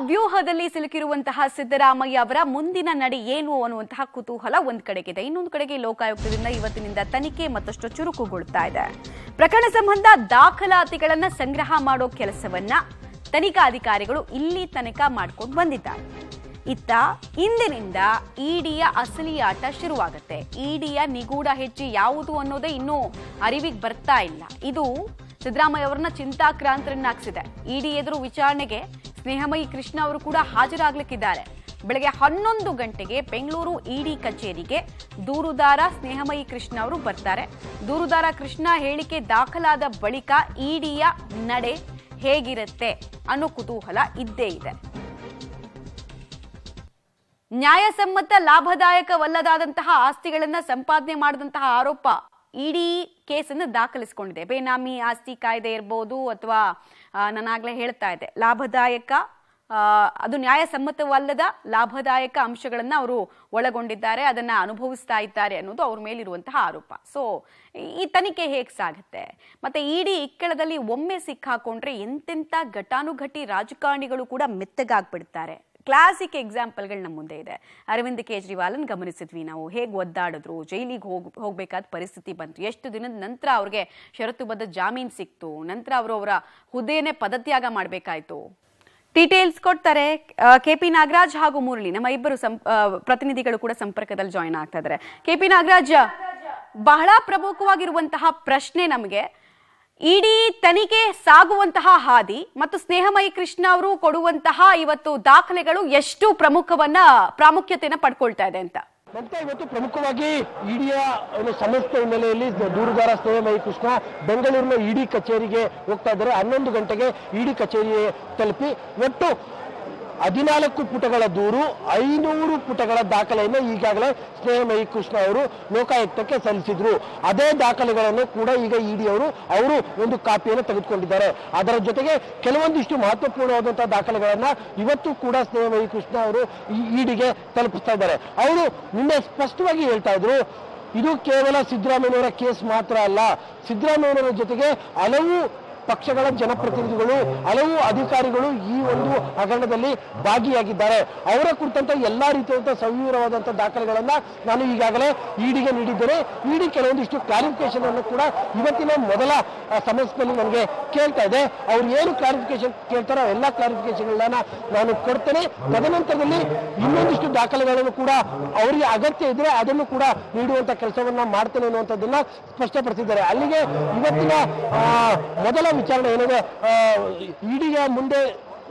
ವ್ಯೂಹದಲ್ಲಿ ಸಿಲುಕಿರುವಂತಹ ಸಿದ್ದರಾಮಯ್ಯ ಅವರ ಮುಂದಿನ ನಡೆ ಏನು ಅನ್ನುವಂತಹ ಕುತೂಹಲ ಒಂದ್ ಕಡೆಗಿದೆ. ಇನ್ನೊಂದು ಕಡೆಗೆ ಲೋಕಾಯುಕ್ತದಿಂದ ಇವತ್ತಿನಿಂದ ತನಿಖೆ ಮತ್ತಷ್ಟು ಚುರುಕುಗೊಳ್ತಾ ಇದೆ. ಪ್ರಕರಣ ಸಂಬಂಧ ದಾಖಲಾತಿಗಳನ್ನ ಸಂಗ್ರಹ ಮಾಡೋ ಕೆಲಸವನ್ನ ತನಿಖಾಧಿಕಾರಿಗಳು ಇಲ್ಲಿ ತನಿಖ ಮಾಡ್ಕೊಂಡು ಬಂದಿದ್ದಾರೆ. ಇತ್ತ ಇಂದಿನಿಂದ ಇಡಿಯ ಅಸಲಿ ಆಟ ಶುರುವಾಗುತ್ತೆ. ಇಡಿಯ ನಿಗೂಢ ಹೆಜ್ಜೆ ಯಾವುದು ಅನ್ನೋದೇ ಇನ್ನೂ ಅರಿವಿಗೆ ಬರ್ತಾ ಇಲ್ಲ. ಇದು ಸಿದ್ದರಾಮಯ್ಯ ಅವರನ್ನ ಚಿಂತಾಕ್ರಾಂತರನ್ನಾಗಿಸಿದೆ. ಇಡಿ ಎದುರು ವಿಚಾರಣೆಗೆ ಸ್ನೇಹಮಯಿ ಕೃಷ್ಣ ಅವರು ಕೂಡ ಹಾಜರಾಗ್ಲಿಕ್ಕಿದ್ದಾರೆ. ಬೆಳಗ್ಗೆ 11 ಗಂಟೆಗೆ ಬೆಂಗಳೂರು ಇಡಿ ಕಚೇರಿಗೆ ದೂರುದಾರ ಸ್ನೇಹಮಯಿ ಕೃಷ್ಣ ಅವರು ಬರ್ತಾರೆ. ದೂರುದಾರ ಕೃಷ್ಣ ಹೇಳಿಕೆ ದಾಖಲಾದ ಬಳಿಕ ಇಡಿಯ ನಡೆ ಹೇಗಿರುತ್ತೆ ಅನ್ನೋ ಕುತೂಹಲ ಇದ್ದೇ ಇದೆ. ನ್ಯಾಯಸಮ್ಮತ ಲಾಭದಾಯಕವಲ್ಲದಾದಂತಹ ಆಸ್ತಿಗಳನ್ನ ಸಂಪಾದನೆ ಮಾಡಿದಂತಹ ಆರೋಪ ಇಡಿ ಕೇಸನ್ನು ದಾಖಲಿಸಿಕೊಂಡಿದೆ. ಬೇನಾಮಿ ಆಸ್ತಿ ಕಾಯ್ದೆ ಇರಬಹುದು ಅಥವಾ ನಾನಾಗ್ಲೇ ಹೇಳ್ತಾ ಇದ್ದೆ ಲಾಭದಾಯಕ ಅದು ನ್ಯಾಯಸಮ್ಮತವಲ್ಲದ ಲಾಭದಾಯಕ ಅಂಶಗಳನ್ನ ಅವರು ಒಳಗೊಂಡಿದ್ದಾರೆ, ಅದನ್ನ ಅನುಭವಿಸ್ತಾ ಇದ್ದಾರೆ ಅನ್ನೋದು ಅವ್ರ ಮೇಲಿರುವಂತಹ ಆರೋಪ. ಸೊ ಈ ತನಿಖೆ ಹೇಗೆ ಸಾಗುತ್ತೆ? ಮತ್ತೆ ಇಡಿ ಇಕ್ಕಳದಲ್ಲಿ ಒಮ್ಮೆ ಸಿಕ್ಕಾಕೊಂಡ್ರೆ ಎಂತೆಂಥ ಘಟಾನುಘಟಿ ರಾಜಕಾರಣಿಗಳು ಕೂಡ ಮೆತ್ತಗಾಗ್ಬಿಡ್ತಾರೆ. ಕ್ಲಾಸಿಕ್ ಎಕ್ಸಾಂಪಲ್ಗಳು ನಮ್ಮ ಮುಂದೆ ಇದೆ. ಅರವಿಂದ್ ಕೇಜ್ರಿವಾಲನ್ ಗಮನಿಸಿದ್ವಿ ನಾವು, ಹೇಗೆ ಒದ್ದಾಡಿದ್ರು, ಜೈಲಿಗೆ ಹೋಗ್ಬೇಕಾದ ಪರಿಸ್ಥಿತಿ ಬಂತು, ಎಷ್ಟು ದಿನದ ನಂತರ ಅವ್ರಿಗೆ ಷರತ್ತುಬದ್ಧ ಜಾಮೀನು ಸಿಕ್ತು, ನಂತರ ಅವರ ಹುದ್ದೆಯನ್ನೇ ಪದತ್ಯಾಗ ಮಾಡಬೇಕಾಯ್ತು. ಡೀಟೇಲ್ಸ್ ಕೊಡ್ತಾರೆ ಕೆಪಿ ನಾಗರಾಜ್ ಹಾಗೂ ಮುರಳಿ, ನಮ್ಮ ಇಬ್ಬರು ಪ್ರತಿನಿಧಿಗಳು ಕೂಡ ಸಂಪರ್ಕದಲ್ಲಿ ಜಾಯಿನ್ ಆಗ್ತಾ ಇದ್ದಾರೆ. ಕೆಪಿ ನಾಗರಾಜ್, ಬಹಳ ಪ್ರಮುಖವಾಗಿರುವಂತಹ ಪ್ರಶ್ನೆ ನಮಗೆ, ಇಡಿ ತನಿಖೆ ಸಾಗುವಂತಹ ಹಾದಿ ಮತ್ತು ಸ್ನೇಹಮಯಿ ಕೃಷ್ಣ ಅವರು ಕೊಡುವಂತಹ ಇವತ್ತು ದಾಖಲೆಗಳು ಎಷ್ಟು ಪ್ರಾಮುಖ್ಯತೆಯನ್ನು ಪಡ್ಕೊಳ್ತಾ ಇದೆ ಅಂತ ಇವತ್ತು ಪ್ರಮುಖವಾಗಿ ಇಡಿಯ ಸಮಸ್ಯೆ ಹಿನ್ನೆಲೆಯಲ್ಲಿ ದೂರುದಾರ ಸ್ನೇಹಮಯಿ ಕೃಷ್ಣ ಬೆಂಗಳೂರಿನ ಇಡಿ ಕಚೇರಿಗೆ ಹೋಗ್ತಾ ಇದ್ದಾರೆ. 11 ಗಂಟೆಗೆ ಇಡಿ ಕಚೇರಿಗೆ ತಲುಪಿ ಒಟ್ಟು 14 ಪುಟಗಳ ದೂರು, 500 ಪುಟಗಳ ದಾಖಲೆಯನ್ನು ಈಗಾಗಲೇ ಸ್ನೇಹಮಯಿ ಕೃಷ್ಣ ಅವರು ಲೋಕಾಯುಕ್ತಕ್ಕೆ ಸಲ್ಲಿಸಿದ್ರು. ಅದೇ ದಾಖಲೆಗಳನ್ನು ಕೂಡ ಈಗ ಇಡಿ ಅವರು ಒಂದು ಕಾಪಿಯನ್ನು ತೆಗೆದುಕೊಂಡಿದ್ದಾರೆ. ಅದರ ಜೊತೆಗೆ ಕೆಲವೊಂದಿಷ್ಟು ಮಹತ್ವಪೂರ್ಣವಾದಂತಹ ದಾಖಲೆಗಳನ್ನ ಇವತ್ತು ಕೂಡ ಸ್ನೇಹಮಯಿ ಕೃಷ್ಣ ಅವರು ಇಡಿಗೆ ತಲುಪಿಸ್ತಾ ಇದ್ದಾರೆ. ಅವರು ನಿನ್ನೆ ಸ್ಪಷ್ಟವಾಗಿ ಹೇಳ್ತಾ ಇದ್ರು, ಇದು ಕೇವಲ ಸಿದ್ದರಾಮಯ್ಯನವರ ಕೇಸ್ ಮಾತ್ರ ಅಲ್ಲ, ಸಿದ್ದರಾಮಯ್ಯನವರ ಜೊತೆಗೆ ಹಲವು ಪಕ್ಷಗಳ ಜನಪ್ರತಿನಿಧಿಗಳು, ಹಲವು ಅಧಿಕಾರಿಗಳು ಈ ಒಂದು ಹಗರಣದಲ್ಲಿ ಭಾಗಿಯಾಗಿದ್ದಾರೆ. ಅವರ ಕುರಿತಂತ ಎಲ್ಲಾ ರೀತಿಯಾದಂತಹ ಸವಿವರವಾದಂತಹ ದಾಖಲೆಗಳನ್ನ ನಾನು ಈಗಾಗಲೇ ಇಡಿಗೆ ನೀಡಿದ್ದೇನೆ. ಇಡಿ ಕೆಲವೊಂದಿಷ್ಟು ಕ್ಲಾರಿಫಿಕೇಶನ್ ಅನ್ನು ಕೂಡ ಇವತ್ತಿನ ಮೊದಲ ಸಮಸ್ಯೆಯಲ್ಲಿ ನನಗೆ ಕೇಳ್ತಾ ಇದೆ. ಅವ್ರು ಏನು ಕ್ಲಾರಿಫಿಕೇಶನ್ ಕೇಳ್ತಾರೋ ಎಲ್ಲಾ ಕ್ಲಾರಿಫಿಕೇಶನ್ಗಳನ್ನ ನಾನು ಕೊಡ್ತೇನೆ. ತದನಂತರದಲ್ಲಿ ಇನ್ನೊಂದಿಷ್ಟು ದಾಖಲೆಗಳನ್ನು ಕೂಡ ಅವರಿಗೆ ಅಗತ್ಯ ಇದ್ರೆ ಅದನ್ನು ಕೂಡ ನೀಡುವಂತ ಕೆಲಸವನ್ನ ಮಾಡ್ತೇನೆ ಅನ್ನುವಂಥದ್ದನ್ನ ಸ್ಪಷ್ಟಪಡಿಸಿದ್ದಾರೆ. ಅಲ್ಲಿಗೆ ಇವತ್ತಿನ ಮೊದಲ ವಿಚಾರಣೆ ಏನಿದೆ, ಇಡಿಯ ಮುಂದೆ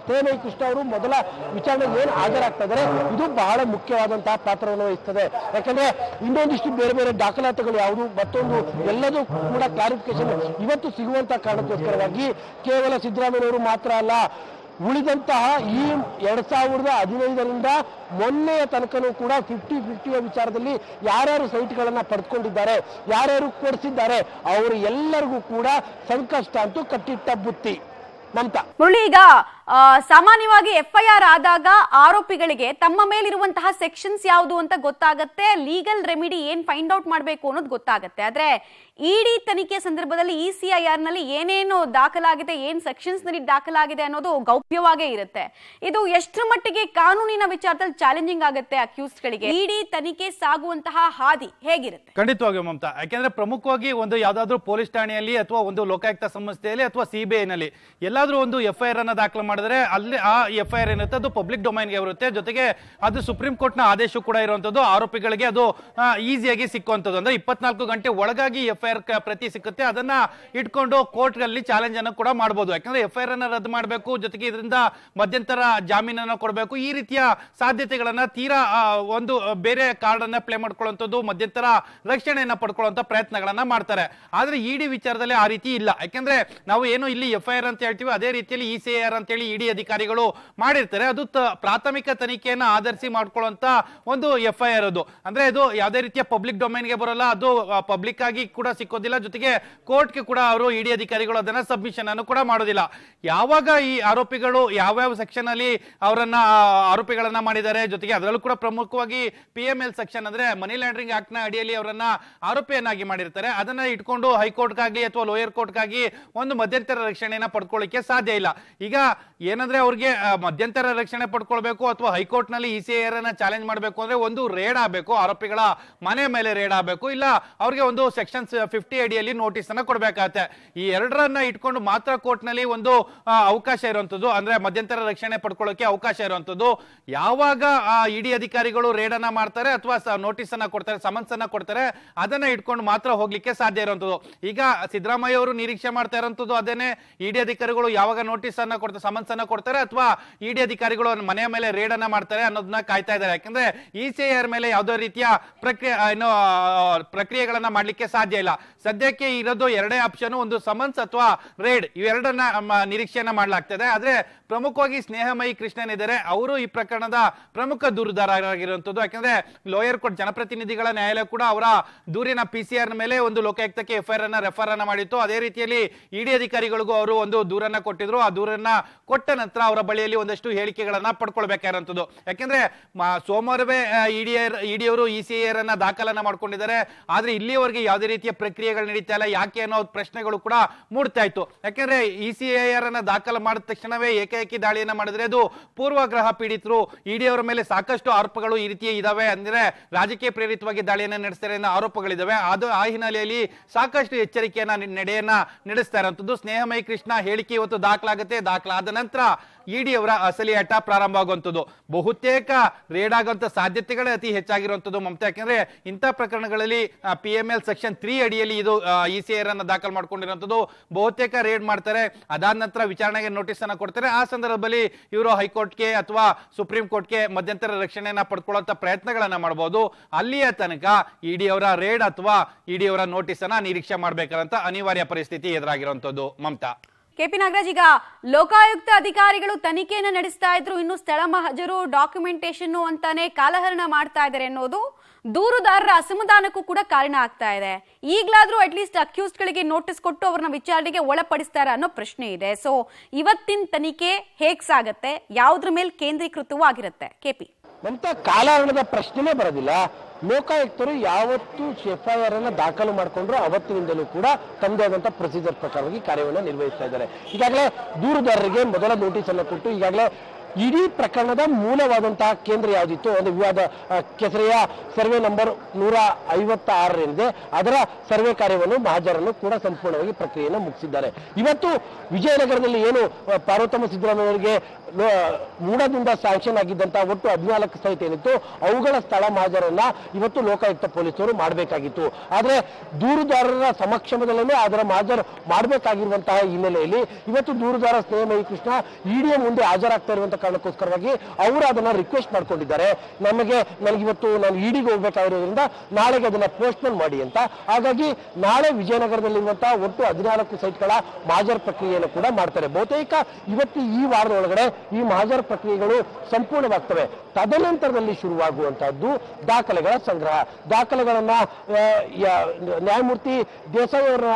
ಸ್ನೇಹಮಯಿ ಕೃಷ್ಣ ಅವರು ಮೊದಲ ವಿಚಾರಣೆಗೆ ಏನು ಹಾಜರಾಗ್ತಾ ಇದ್ದಾರೆ, ಇದು ಬಹಳ ಮುಖ್ಯವಾದಂತಹ ಪಾತ್ರವನ್ನು ವಹಿಸ್ತದೆ. ಯಾಕಂದ್ರೆ ಇನ್ನೊಂದಿಷ್ಟು ಬೇರೆ ಬೇರೆ ದಾಖಲಾತಿಗಳು ಯಾವುದು ಮತ್ತೊಂದು ಎಲ್ಲದೂ ಕೂಡ ಕ್ಲಾರಿಫಿಕೇಶನ್ ಇವತ್ತು ಸಿಗುವಂತಹ ಕಾರಣಕ್ಕೋಸ್ಕರವಾಗಿ ಕೇವಲ ಸಿದ್ದರಾಮಯ್ಯನವರು ಮಾತ್ರ ಅಲ್ಲ, ಉಳಿದಂತಹ ಈ 2015ರಿಂದ ಮೊನ್ನೆಯ ತನಕನೂ ಕೂಡ 50-50 ವಿಚಾರದಲ್ಲಿ ಯಾರ್ಯಾರು ಸೈಟ್ಗಳನ್ನ ಪಡೆದುಕೊಂಡಿದ್ದಾರೆ, ಯಾರ್ಯಾರು ಕೊಡಿಸಿದ್ದಾರೆ, ಅವರು ಎಲ್ಲರಿಗೂ ಕೂಡ ಸಂಕಷ್ಟ ಅಂತೂ ಕಟ್ಟಿಟ್ಟ ಬುತ್ತಿ. ಮಮತಾ, ಮುರಳಿ, ಈಗ ಸಾಮಾನ್ಯವಾಗಿ FIR ಆದಾಗ ಆರೋಪಿಗಳಿಗೆ ತಮ್ಮ ಮೇಲಿರುವಂತಹ ಸೆಕ್ಷನ್ಸ್ ಯಾವುದು ಅಂತ ಗೊತ್ತಾಗತ್ತೆ, ಲೀಗಲ್ ರೆಮಿಡಿ ಏನ್ ಫೈಂಡ್ ಔಟ್ ಮಾಡಬೇಕು ಅನ್ನೋದು ಗೊತ್ತಾಗತ್ತೆ. ಆದ್ರೆ ಇಡಿ ತನಿಖೆ ಸಂದರ್ಭದಲ್ಲಿ ECIR ನಲ್ಲಿ ಏನೇನು ದಾಖಲಾಗಿದೆ, ಏನ್ ಸೆಕ್ಷನ್ಸ್ ನಲ್ಲಿ ದಾಖಲಾಗಿದೆ ಅನ್ನೋದು ಗೌಪ್ಯವಾಗೇ ಇರುತ್ತೆ. ಇದು ಎಷ್ಟರ ಮಟ್ಟಿಗೆ ಕಾನೂನಿನ ವಿಚಾರದಲ್ಲಿ ಚಾಲೆಂಜಿಂಗ್ ಆಗುತ್ತೆ ಅಕ್ಯೂಸ್ಡ್ ಗಳಿಗೆ? ಇಡಿ ತನಿಖೆ ಸಾಗುವಂತಹ ಹಾದಿ ಹೇಗಿರುತ್ತೆ? ಖಂಡಿತವಾಗಿಯೂ ಮಮತಾ, ಯಾಕೆಂದ್ರೆ ಪ್ರಮುಖವಾಗಿ ಒಂದು ಯಾವ್ದಾದ್ರು ಪೊಲೀಸ್ ಠಾಣೆಯಲ್ಲಿ ಅಥವಾ ಒಂದು ಲೋಕಾಯುಕ್ತ ಸಂಸ್ಥೆಯಲ್ಲಿ ಅಥವಾ CBI ನಲ್ಲಿ ಎಲ್ಲಾದ್ರೂ ಒಂದು FIR ಅನ್ನ ದಾಖಲೆ ಮಾಡಿದ್ರೆ ಅಲ್ಲಿ ಆ FIR ಏನಿರುತ್ತೆ ಅದು ಪಬ್ಲಿಕ್ ಡೊಮೈನ್ಗೆ ಇರುತ್ತೆ. ಜೊತೆಗೆ ಅದು ಸುಪ್ರೀಂ ಕೋರ್ಟ್ ನ ಆದೇಶ ಕೂಡ ಇರುವಂತದ್ದು, ಆರೋಪಿಗಳಿಗೆ ಅದು ಈಸಿಯಾಗಿ ಸಿಕ್ಕುವಂತದ್ದು. ಅಂದ್ರೆ 24 ಗಂಟೆ ಒಳಗಾಗಿ FIR ಪ್ರತಿ ಸಿಕ್ಕುತ್ತೆ, ಅದನ್ನ ಇಟ್ಕೊಂಡು ಕೋರ್ಟ್ ಗಳಲ್ಲಿ ಚಾಲೆಂಜ್ ಅನ್ನು ಕೂಡ ಮಾಡಬಹುದು. ಯಾಕಂದ್ರೆ FIR ಅನ್ನ ರದ್ದು ಮಾಡಬೇಕು, ಜೊತೆಗೆ ಇದರಿಂದ ಮಧ್ಯಂತರ ಜಾಮೀನನ್ನ ಕೊಡಬೇಕು, ಈ ರೀತಿಯ ಸಾಧ್ಯತೆಗಳನ್ನ ತೀರಾ ಒಂದು ಬೇರೆ ಕಾರ್ಡ್ ಅನ್ನ ಪ್ಲೇ ಮಾಡ್ಕೊಳ್ಳುವಂಥದ್ದು, ಮಧ್ಯಂತರ ರಕ್ಷಣೆಯನ್ನ ಪಡ್ಕೊಳ್ಳುವಂತ ಪ್ರಯತ್ನಗಳನ್ನ ಮಾಡ್ತಾರೆ. ಆದ್ರೆ ಇಡಿ ವಿಚಾರದಲ್ಲಿ ಆ ರೀತಿ ಇಲ್ಲ. ಯಾಕಂದ್ರೆ ನಾವು ಏನು ಇಲ್ಲಿ FIR ಅಂತ ಹೇಳ್ತೀವಿ ಅದೇ ರೀತಿಯಲ್ಲಿ ECIR ಅಂತ ಹೇಳಿ ಇಡಿ ಅಧಿಕಾರಿಗಳು ಮಾಡಿರ್ತಾರೆ. ಅದು ಪ್ರಾಥಮಿಕ ತನಿಖೆಯನ್ನ ಆಧರಿಸಿ ಮಾಡ್ಕೊಳ್ಳುವಂತ ಒಂದು FIR ಅದು. ಅಂದ್ರೆ ಇದು ಯಾವುದೇ ರೀತಿಯ ಪಬ್ಲಿಕ್ ಡೊಮೈನ್ಗೆ ಬರೋಲ್ಲ, ಅದು ಪಬ್ಲಿಕ್ ಆಗಿ ಕೂಡ ಸಿಕ್ಕೋದಿಲ್ಲ, ಜೊತೆಗೆ ಕೋರ್ಟ್ಗೆ ಕೂಡ ಅವರು ಇಡಿ ಅಧಿಕಾರಿಗಳು ಅದನ್ನ ಸಬ್ಮಿಷನ್ ಅನ್ನು ಕೂಡ ಮಾಡೋದಿಲ್ಲ. ಯಾವಾಗ ಈ ಆರೋಪಿಗಳು ಯಾವ್ಯಾವ ಸೆಕ್ಷನ್ ಅಲ್ಲಿ ಅವರನ್ನ ಆರೋಪಿಗಳನ್ನ ಮಾಡಿದ್ದಾರೆ, ಜೊತೆಗೆ ಅದರಲ್ಲೂ ಕೂಡ ಪ್ರಮುಖವಾಗಿ PML ಸೆಕ್ಷನ್ ಅಂದ್ರೆ ಮನಿ ಲಾಂಡ್ರಿಂಗ್ ಆಕ್ಟ್ ನ ಅಡಿಯಲ್ಲಿ ಅವರನ್ನ ಆರೋಪಿಯನ್ನಾಗಿ ಮಾಡಿರ್ತಾರೆ, ಅದನ್ನ ಇಟ್ಕೊಂಡು ಹೈಕೋರ್ಟ್ಗಾಗಿ ಅಥವಾ ಲೋಯರ್ ಕೋರ್ಟ್ಗಾಗಿ ಒಂದು ಮಧ್ಯಂತರ ರಕ್ಷಣೆಯನ್ನ ಪಡ್ಕೊಳ್ಳಿಕ್ಕೆ ಸಾಧ್ಯ ಇಲ್ಲ. ಈಗ ಏನಂದ್ರೆ ಅವ್ರಿಗೆ ಮಧ್ಯಂತರ ರಕ್ಷಣೆ ಪಡ್ಕೊಳ್ಬೇಕು ಅಥವಾ ಹೈಕೋರ್ಟ್ ನಲ್ಲಿ ECIR ಅನ್ನ ಚಾಲೆಂಜ್ ಮಾಡಬೇಕು ಅಂದ್ರೆ ಒಂದು ರೇಡ್ ಆಗಬೇಕು, ಆರೋಪಿಗಳ ಮನೆ ಮೇಲೆ ರೇಡ್ ಆಗಬೇಕು, ಇಲ್ಲ ಅವ್ರಿಗೆ ಒಂದು ಸೆಕ್ಷನ್ 50 ಅಡಿಯಲ್ಲಿ ನೋಟಿಸ್ ಅನ್ನ ಕೊಡ್ಬೇಕಾಗತ್ತೆ. ಈ ಎರಡರನ್ನ ಇಟ್ಕೊಂಡು ಮಾತ್ರ ಕೋರ್ಟ್ ನಲ್ಲಿ ಒಂದು ಅವಕಾಶ ಇರುವಂತದ್ದು, ಅಂದ್ರೆ ಮಧ್ಯಂತರ ರಕ್ಷಣೆ ಪಡ್ಕೊಳ್ಳೋಕೆ ಅವಕಾಶ ಇರುವಂತದ್ದು. ಯಾವಾಗ ಇಡಿ ಅಧಿಕಾರಿಗಳು ರೇಡ್ ಅನ್ನ ಮಾಡ್ತಾರೆ ಅಥವಾ ನೋಟಿಸ್ ಅನ್ನ ಕೊಡ್ತಾರೆ, ಸಮನ್ಸ್ ಅನ್ನ ಕೊಡ್ತಾರೆ, ಅದನ್ನ ಇಟ್ಕೊಂಡು ಮಾತ್ರ ಹೋಗ್ಲಿಕ್ಕೆ ಸಾಧ್ಯ ಇರುವಂತದ್ದು. ಈಗ ಸಿದ್ದರಾಮಯ್ಯ ಅವರು ನಿರೀಕ್ಷೆ ಮಾಡ್ತಾ ಇರುವಂತದ್ದು ಅದೇನೆ, ಇಡಿ ಅಧಿಕಾರಿಗಳು ಯಾವಾಗ ನೋಟಿಸ್ ಅನ್ನ ಕೊಡ್ತಾರೆ, ಸಮನ್ಸ್ ಅನ್ನ ಕೊಡ್ತಾರೆ ಅಥವಾ ಇಡಿ ಅಧಿಕಾರಿಗಳು ಮನೆಯ ಮೇಲೆ ರೇಡ್ ಅನ್ನ ಮಾಡ್ತಾರೆ ಅನ್ನೋದನ್ನ ಕಾಯ್ತಾ ಇದ್ದಾರೆ. ಯಾಕಂದ್ರೆ ECIR ಮೇಲೆ ಯಾವುದೇ ರೀತಿಯ ಪ್ರಕ್ರಿಯೆಗಳನ್ನ ಮಾಡ್ಲಿಕ್ಕೆ ಸಾಧ್ಯ ಇಲ್ಲ. ಸದ್ಯಕ್ಕೆ ಇರೋದು ಎರಡೇ ಆಪ್ಷನ್, ಒಂದು ಸಮನ್ಸ್ ಅಥವಾ ರೇಡ್, ಇವೆರಡನ್ನ ನಿರೀಕ್ಷೆಯನ್ನ ಮಾಡಲಾಗ್ತದೆ. ಆದ್ರೆ ಪ್ರಮುಖವಾಗಿ ಸ್ನೇಹಮಯಿ ಕೃಷ್ಣನ್ ಇದ್ದಾರೆ, ಅವರು ಈ ಪ್ರಕರಣದ ಪ್ರಮುಖ ದೂರುದಾರರಾಗಿರುವಂತದ್ದು. ಯಾಕಂದ್ರೆ ಲೋಯರ್ ಕೋರ್ಟ್ ಜನಪ್ರತಿನಿಧಿಗಳ ನ್ಯಾಯಾಲಯ ಕೂಡ ಅವರ ದೂರಿನ PCR ಮೇಲೆ ಒಂದು ಲೋಕಾಯುಕ್ತಕ್ಕೆ FIR ಅನ್ನ ರೆಫರ್ ಅನ್ನ ಮಾಡಿತ್ತು. ಅದೇ ರೀತಿಯಲ್ಲಿ ಇಡಿ ಅಧಿಕಾರಿಗಳಿಗೂ ಅವರು ಒಂದು ದೂರನ್ನ ಕೊಟ್ಟಿದ್ರು. ಆ ದೂರನ್ನ ಕೊಟ್ಟ ನಂತರ ಅವರ ಬಳಿಯಲ್ಲಿ ಒಂದಷ್ಟು ಹೇಳಿಕೆಗಳನ್ನ ಪಡ್ಕೊಳ್ಬೇಕಾಗಿರುವಂತದ್ದು. ಯಾಕಂದ್ರೆ ಸೋಮವಾರವೇ ಇಡಿಯವರು ECIR ಅನ್ನ ದಾಖಲನ್ನ ಮಾಡ್ಕೊಂಡಿದ್ದಾರೆ. ಆದ್ರೆ ಇಲ್ಲಿಯವರೆಗೆ ಯಾವುದೇ ರೀತಿಯ ಪ್ರಕ್ರಿಯೆಗಳು ನಡೀತಾ ಇಲ್ಲ, ಯಾಕೆ ಅನ್ನೋ ಪ್ರಶ್ನೆಗಳು ಕೂಡ ಮೂಡ್ತಾ ಇತ್ತು. ಯಾಕಂದ್ರೆ ECIR ಅನ್ನ ದಾಖಲು ಮಾಡಿದ ತಕ್ಷಣವೇ ಏಕಾಏಕಿ ದಾಳಿಯನ್ನ ಮಾಡಿದ್ರೆ ಅದು ಪೂರ್ವಗ್ರಹ ಪೀಡಿತರು, ಇಡಿಯವರ ಮೇಲೆ ಸಾಕಷ್ಟು ಆರೋಪಗಳು ಈ ರೀತಿ ಇದಾವೆ, ಅಂದ್ರೆ ರಾಜಕೀಯ ಪ್ರೇರಿತವಾಗಿ ದಾಳಿಯನ್ನ ನಡೆಸ್ತಾರೆ ಅನ್ನೋ ಆರೋಪಗಳಿದಾವೆ. ಅದು ಆ ಹಿನ್ನೆಲೆಯಲ್ಲಿ ಸಾಕಷ್ಟು ಎಚ್ಚರಿಕೆಯನ್ನ ನಡೆಸ್ತಾ ಇರುವಂತದ್ದು. ಸ್ನೇಹಮಯಿ ಕೃಷ್ಣ ಹೇಳಿಕೆ ಇವತ್ತು ದಾಖಲಾಗುತ್ತೆ, ದಾಖಲಾದ ನಂತರ ಇಡಿಯವರ ಅಸಲಿಯಾಟ ಪ್ರಾರಂಭ ಆಗುವಂಥದ್ದು. ಬಹುತೇಕ ರೇಡ್ ಆಗುವಂತ ಸಾಧ್ಯತೆಗಳೇ ಅತಿ ಹೆಚ್ಚಾಗಿರುವಂತದ್ದು ಮಮತಾ. ಯಾಕಂದ್ರೆ ಇಂಥ ಪ್ರಕರಣಗಳಲ್ಲಿ PML ಸೆಕ್ಷನ್ 3 ಅಡಿಯಲ್ಲಿ ಇದು ECIR ಅನ್ನ ದಾಖಲು ಮಾಡ್ಕೊಂಡಿರುವಂತದ್ದು. ಬಹುತೇಕ ರೇಡ್ ಮಾಡ್ತಾರೆ, ಅದಾದ ನಂತರ ವಿಚಾರಣೆಗೆ ನೋಟಿಸ್ ಅನ್ನ ಕೊಡ್ತಾರೆ. ಆ ಸಂದರ್ಭದಲ್ಲಿ ಇವರು ಹೈಕೋರ್ಟ್ಗೆ ಅಥವಾ ಸುಪ್ರೀಂ ಕೋರ್ಟ್ಗೆ ಮಧ್ಯಂತರ ರಕ್ಷಣೆಯನ್ನ ಪಡ್ಕೊಳ್ಳುವಂತ ಪ್ರಯತ್ನಗಳನ್ನ ಮಾಡಬಹುದು. ಅಲ್ಲಿಯ ತನಕ ಇಡಿಯವರ ರೇಡ್ ಅಥವಾ ಇಡಿಯವರ ನೋಟಿಸ್ ಅನ್ನ ನಿರೀಕ್ಷೆ ಮಾಡಬೇಕಾದಂತ ಅನಿವಾರ್ಯ ಪರಿಸ್ಥಿತಿ ಎದುರಾಗಿರುವಂತದ್ದು ಮಮತಾ. KP ನಾಗರಾಜ್, ಈಗ ಲೋಕಾಯುಕ್ತ ಅಧಿಕಾರಿಗಳು ತನಿಖೆಯನ್ನು ನಡೆಸ್ತಾ ಇದ್ರು, ಇನ್ನು ಸ್ಥಳ ಮಹಜರು, ಡಾಕ್ಯುಮೆಂಟೇಶನ್ ಅಂತಾನೆ ಕಾಲಹರಣ ಮಾಡ್ತಾ ಇದ್ದಾರೆ ಅನ್ನೋದು ದೂರುದಾರರ ಅಸಮಾಧಾನಕ್ಕೂ ಕೂಡ ಕಾರಣ ಆಗ್ತಾ ಇದೆ. ಈಗಲಾದ್ರೂ ಅಟ್ಲೀಸ್ಟ್ ಅಕ್ಯೂಸ್ಡ್ ಗಳಿಗೆ ನೋಟಿಸ್ ಕೊಟ್ಟು ಅವ್ರನ್ನ ವಿಚಾರಣೆಗೆ ಒಳಪಡಿಸ್ತಾರ ಅನ್ನೋ ಪ್ರಶ್ನೆ ಇದೆ. ಸೊ ಇವತ್ತಿನ ತನಿಖೆ ಹೇಗ್ ಸಾಗತ್ತೆ, ಯಾವುದ್ರ ಮೇಲೆ ಕೇಂದ್ರೀಕೃತವೂ ಆಗಿರುತ್ತೆ? KP ಅಂತ ಕಾಲಹರಣದ ಪ್ರಶ್ನೆನೇ ಬರೋದಿಲ್ಲ. ಲೋಕಾಯುಕ್ತರು ಯಾವತ್ತು FIR ಅನ್ನ ದಾಖಲು ಮಾಡಿಕೊಂಡ್ರು ಅವತ್ತಿನಿಂದಲೂ ಕೂಡ ತಮ್ಮದೇ ಆದಂತಹ ಪ್ರೊಸೀಜರ್ ಪ್ರಕಾರವಾಗಿ ಕಾರ್ಯವನ್ನು ನಿರ್ವಹಿಸ್ತಾ ಇದ್ದಾರೆ. ಈಗಾಗಲೇ ದೂರುದಾರರಿಗೆ ಮೊದಲ ನೋಟಿಸ್ ಅನ್ನು ಕೊಟ್ಟು ಈಗಾಗಲೇ ಇಡೀ ಪ್ರಕರಣದ ಮೂಲವಾದಂತಹ ಕೇಂದ್ರ ಯಾವುದಿತ್ತು, ಒಂದು ವಿವಾದ ಕೆಸರೆಯ ಸರ್ವೆ ನಂಬರ್ 156 ಏನಿದೆ ಅದರ ಸರ್ವೆ ಕಾರ್ಯವನ್ನು ಮಹಾಜರನ್ನು ಕೂಡ ಸಂಪೂರ್ಣವಾಗಿ ಪ್ರಕ್ರಿಯೆಯನ್ನು ಮುಗಿಸಿದ್ದಾರೆ. ಇವತ್ತು ವಿಜಯನಗರದಲ್ಲಿ ಏನು ಪಾರ್ವತಮ್ಮ ಸಿದ್ದರಾಮಯ್ಯ ಅವರಿಗೆ ಮೂಡದಿಂದ ಸ್ಯಾಂಕ್ಷನ್ ಆಗಿದ್ದಂತಹ ಒಟ್ಟು 14 ಸೈಟ್ ಏನಿತ್ತು ಅವುಗಳ ಸ್ಥಳ ಮಹಾಜರನ್ನ ಇವತ್ತು ಲೋಕಾಯುಕ್ತ ಪೊಲೀಸರು ಮಾಡಬೇಕಾಗಿತ್ತು. ಆದ್ರೆ ದೂರುದಾರರ ಸಮಕ್ಷಮದಲ್ಲೇ ಅದರ ಮಹಾಜರ್ ಮಾಡಬೇಕಾಗಿರುವಂತಹ ಹಿನ್ನೆಲೆಯಲ್ಲಿ ಇವತ್ತು ದೂರುದಾರ ಸ್ನೇಹಮಯಿ ಕೃಷ್ಣ ಇಡಿಯ ಮುಂದೆ ಹಾಜರಾಗ್ತಾ ಇರುವಂತಹ ಕಾರಣಕ್ಕೋಸ್ಕರವಾಗಿ ಅವರು ಅದನ್ನ ರಿಕ್ವೆಸ್ಟ್ ಮಾಡ್ಕೊಂಡಿದ್ದಾರೆ. ನನಗಿವತ್ತು ನಾನು ಇಡಿಗೆ ಹೋಗ್ಬೇಕಾಗಿರೋದ್ರಿಂದ ನಾಳೆಗೆ ಅದನ್ನ ಪೋಸ್ಟ್ಪೋನ್ ಮಾಡಿ ಅಂತ. ಹಾಗಾಗಿ ನಾಳೆ ವಿಜಯನಗರದಲ್ಲಿರುವಂತಹ ಒಟ್ಟು 14 ಸೈಟ್ಗಳ ಮಹಾಜರ್ ಪ್ರಕ್ರಿಯೆಯನ್ನು ಕೂಡ ಮಾಡ್ತಾರೆ. ಬಹುತೇಕ ಇವತ್ತು ಈ ವಾರದ ಒಳಗಡೆ ಈ ಮಹಾಜರ್ ಪ್ರಕ್ರಿಯೆಗಳು ಸಂಪೂರ್ಣವಾಗ್ತವೆ. ತದನಂತರದಲ್ಲಿ ಶುರುವಾಗುವಂತಹದ್ದು ದಾಖಲೆಗಳ ಸಂಗ್ರಹ. ದಾಖಲೆಗಳನ್ನ ನ್ಯಾಯಮೂರ್ತಿ ದೇಸಾಯಿ ಅವರ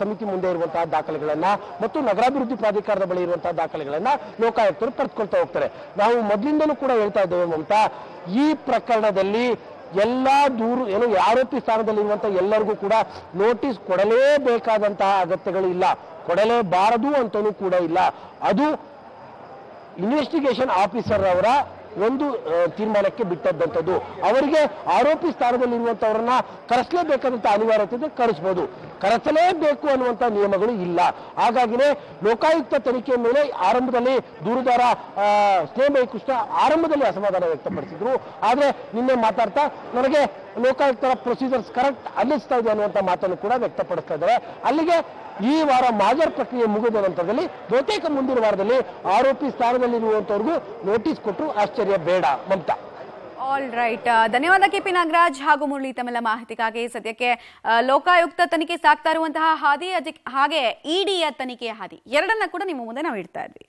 ಸಮಿತಿ ಮುಂದೆ ಇರುವಂತಹ ದಾಖಲೆಗಳನ್ನ ಮತ್ತು ನಗರಾಭಿವೃದ್ಧಿ ಪ್ರಾಧಿಕಾರದ ಬಳಿ ಇರುವಂತಹ ದಾಖಲೆಗಳನ್ನ ಲೋಕಾಯುಕ್ತರು ಪಡೆದುಕೊಳ್ತಾ ಹೋಗ್ತಾರೆ. ನಾವು ಮೊದಲಿಂದಲೂ ಕೂಡ ಹೇಳ್ತಾ ಇದ್ದೇವೆ ಮಮತಾ, ಈ ಪ್ರಕರಣದಲ್ಲಿ ಎಲ್ಲಾ ಆರೋಪಿ ಸ್ಥಾನದಲ್ಲಿರುವಂತಹ ಎಲ್ಲರಿಗೂ ಕೂಡ ನೋಟಿಸ್ ಕೊಡಲೇಬೇಕಾದಂತಹ ಅಗತ್ಯಗಳು ಇಲ್ಲ, ಕೊಡಲೇಬಾರದು ಅಂತಲೂ ಕೂಡ ಇಲ್ಲ. ಅದು ಇನ್ವೆಸ್ಟಿಗೇಷನ್ ಆಫೀಸರ್ ಅವರ ಒಂದು ತೀರ್ಮಾನಕ್ಕೆ ಬಿಟ್ಟದ್ದಂಥದ್ದು. ಅವರಿಗೆ ಆರೋಪಿ ಸ್ಥಾನದಲ್ಲಿರುವಂತವರನ್ನ ಕರೆಸಲೇಬೇಕಾದಂತ ಅನಿವಾರ್ಯತೆ ಇದೆ, ಕರೆಸಬಹುದು. ಕರೆಸಲೇಬೇಕು ಅನ್ನುವಂತ ನಿಯಮಗಳು ಇಲ್ಲ. ಹಾಗಾಗಿನೇ ಲೋಕಾಯುಕ್ತ ತನಿಖೆ ಮೇಲೆ ಆರಂಭದಲ್ಲಿ ದೂರುದಾರ ಸ್ನೇಹಮಯಿ ಕೃಷ್ಣ ಆರಂಭದಲ್ಲಿ ಅಸಮಾಧಾನ ವ್ಯಕ್ತಪಡಿಸಿದ್ರು. ಆದ್ರೆ ನಿನ್ನೆ ಮಾತಾಡ್ತಾ ನನಗೆ ಲೋಕಾಯುಕ್ತರ ಪ್ರೊಸೀಜರ್ಸ್ ಕರೆಕ್ಟ್ ಅನ್ನಿಸ್ತಾ ಇದೆ ಅನ್ನುವಂತ ಮಾತನ್ನು ಕೂಡ ವ್ಯಕ್ತಪಡಿಸ್ತಾ ಇದ್ದಾರೆ. ಅಲ್ಲಿಗೆ ಈ ವಾರ ಮಹಾಜರ್ ಪ್ರಕ್ರಿಯೆ ಮುಗಿದ ನಂತರದಲ್ಲಿ ಬಹುತೇಕ ಮುಂದಿನ ವಾರದಲ್ಲಿ ಆರೋಪಿ ಸ್ಥಾನದಲ್ಲಿರುವಂತವ್ರಿಗೂ ನೋಟಿಸ್ ಕೊಟ್ಟರು ಆಶ್ಚರ್ಯ ಬೇಡ ಮಮತಾ. ಆಲ್ ರೈಟ್, ಧನ್ಯವಾದ KP ನಾಗರಾಜ್ ಹಾಗೂ ಮುರಳಿ ತಮ್ಮೆಲ್ಲ ಮಾಹಿತಿಗಾಗಿ. ಸದ್ಯಕ್ಕೆ ಲೋಕಾಯುಕ್ತ ತನಿಖೆ ಸಾಗ್ತಾ ಇರುವಂತಹ ಹಾದಿ ಹಾಗೆ ಇಡಿಯ ತನಿಖೆಯ ಹಾದಿ ಎರಡನ್ನ ಕೂಡ ನಿಮ್ಮ ಮುಂದೆ ನಾವು ಇಡ್ತಾ ಇದ್ವಿ.